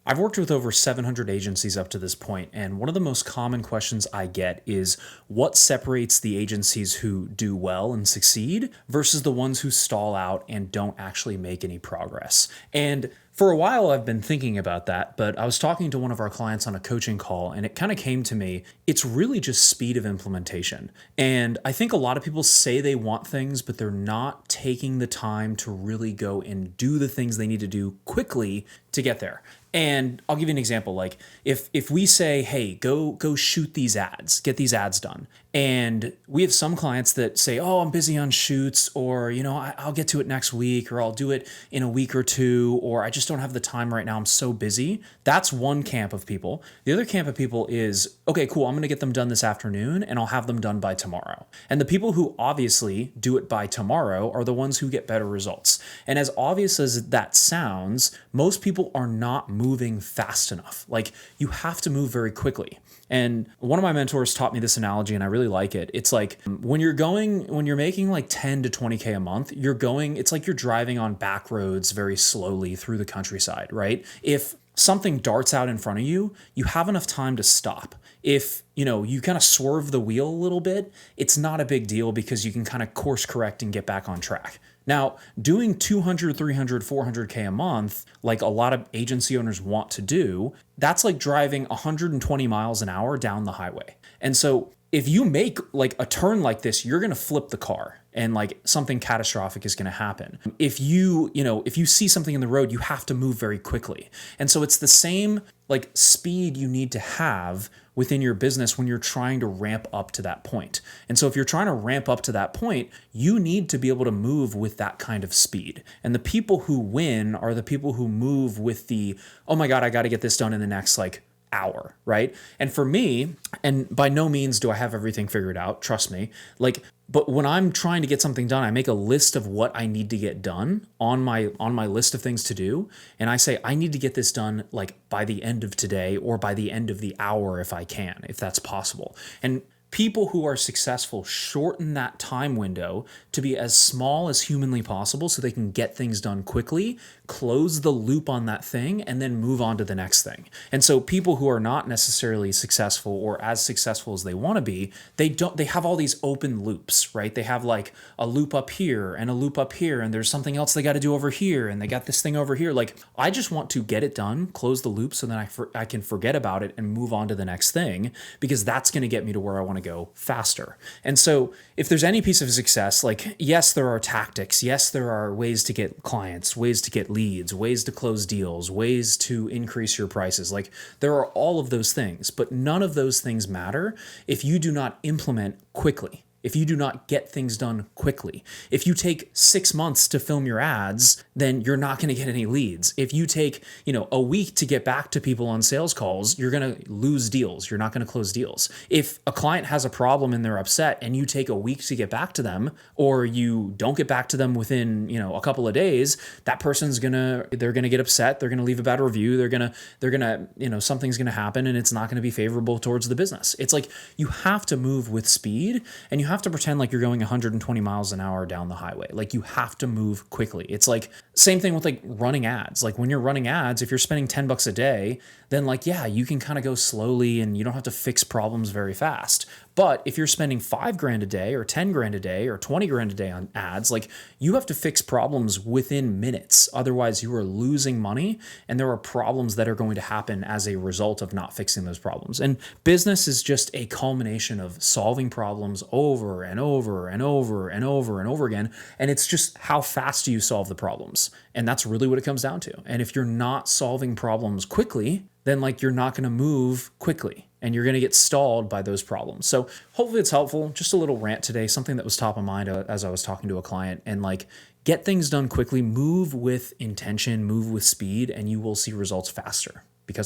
I've worked with over 700 agencies up to this point, and one of the most common questions I get is what separates the agencies who do well and succeed versus the ones who stall out and don't actually make any progress. And for a while, I've been thinking about that, but I was talking to one of our clients on a coaching call, and it kind of came to me, it's really just speed of implementation. And I think a lot of people say they want things, but they're not taking the time to really go and do the things they need to do quickly to get there. And I'll give you an example. Like if we say, hey, go shoot these ads, get these ads done. And we have some clients that say, oh, I'm busy on shoots, or, I'll get to it next week, or I'll do it in a week or two, or I just don't have the time right now. I'm so busy. That's one camp of people. The other camp of people is, okay, cool. I'm going to get them done this afternoon and I'll have them done by tomorrow. And the people who obviously do it by tomorrow are the ones who get better results. And as obvious as that sounds, most people are not moving fast enough. Like, you have to move very quickly. And one of my mentors taught me this analogy, and I really like it. It's like when you're making like 10 to 20K a month, it's like you're driving on back roads very slowly through the countryside, right? If something darts out in front of you, you have enough time to stop. If, you kind of swerve the wheel a little bit, it's not a big deal because you can kind of course correct and get back on track. Now, doing 200, 300, 400K a month, like a lot of agency owners want to do, that's like driving 120 miles an hour down the highway. And so if you make like a turn like this, you're going to flip the car and like something catastrophic is going to happen. If you see something in the road, you have to move very quickly. And so it's the same like speed you need to have within your business when you're trying to ramp up to that point. And so if you're trying to ramp up to that point, you need to be able to move with that kind of speed. And the people who win are the people who move with the, oh my God, I got to get this done in the next like hour, right? And for me, and by no means do I have everything figured out, trust me, but when I'm trying to get something done, I make a list of what I need to get done on my list of things to do. And I say, I need to get this done like by the end of today or by the end of the hour if I can, if that's possible. And people who are successful shorten that time window to be as small as humanly possible so they can get things done quickly, close the loop on that thing, and then move on to the next thing. And so people who are not necessarily successful or as successful as they want to be, they have all these open loops, right? They have like a loop up here and a loop up here, and there's something else they got to do over here, and they got this thing over here. Like, I just want to get it done, close the loop, so then I can forget about it and move on to the next thing, because that's going to get me to where I want to go faster. And so if there's any piece of success, like, yes, there are tactics. Yes, there are ways to get clients, ways to get leads, ways to close deals, ways to increase your prices. Like, there are all of those things, but none of those things matter if you do not implement quickly. If you do not get things done quickly. If you take 6 months to film your ads, then you're not going to get any leads. If you take, a week to get back to people on sales calls, you're going to lose deals. You're not going to close deals. If a client has a problem and they're upset and you take a week to get back to them, or you don't get back to them within, a couple of days, that person's they're going to get upset. They're going to leave a bad review. They're going to, something's going to happen and it's not going to be favorable towards the business. It's like, you have to move with speed, and you have to pretend like you're going 120 miles an hour down the highway. Like, you have to move quickly. It's like same thing with like running ads. Like, when you're running ads, if you're spending $10 a day, then like, yeah, you can kind of go slowly and you don't have to fix problems very fast. But if you're spending $5,000 a day or $10,000 a day or $20,000 a day on ads, like, you have to fix problems within minutes. Otherwise, you are losing money, and there are problems that are going to happen as a result of not fixing those problems. And business is just a culmination of solving problems over and over and over and over and over again. And it's just how fast do you solve the problems? And that's really what it comes down to. And if you're not solving problems quickly, then like, you're not going to move quickly and you're going to get stalled by those problems. So hopefully it's helpful. Just a little rant today, something that was top of mind as I was talking to a client, and like, get things done quickly, move with intention, move with speed, and you will see results faster.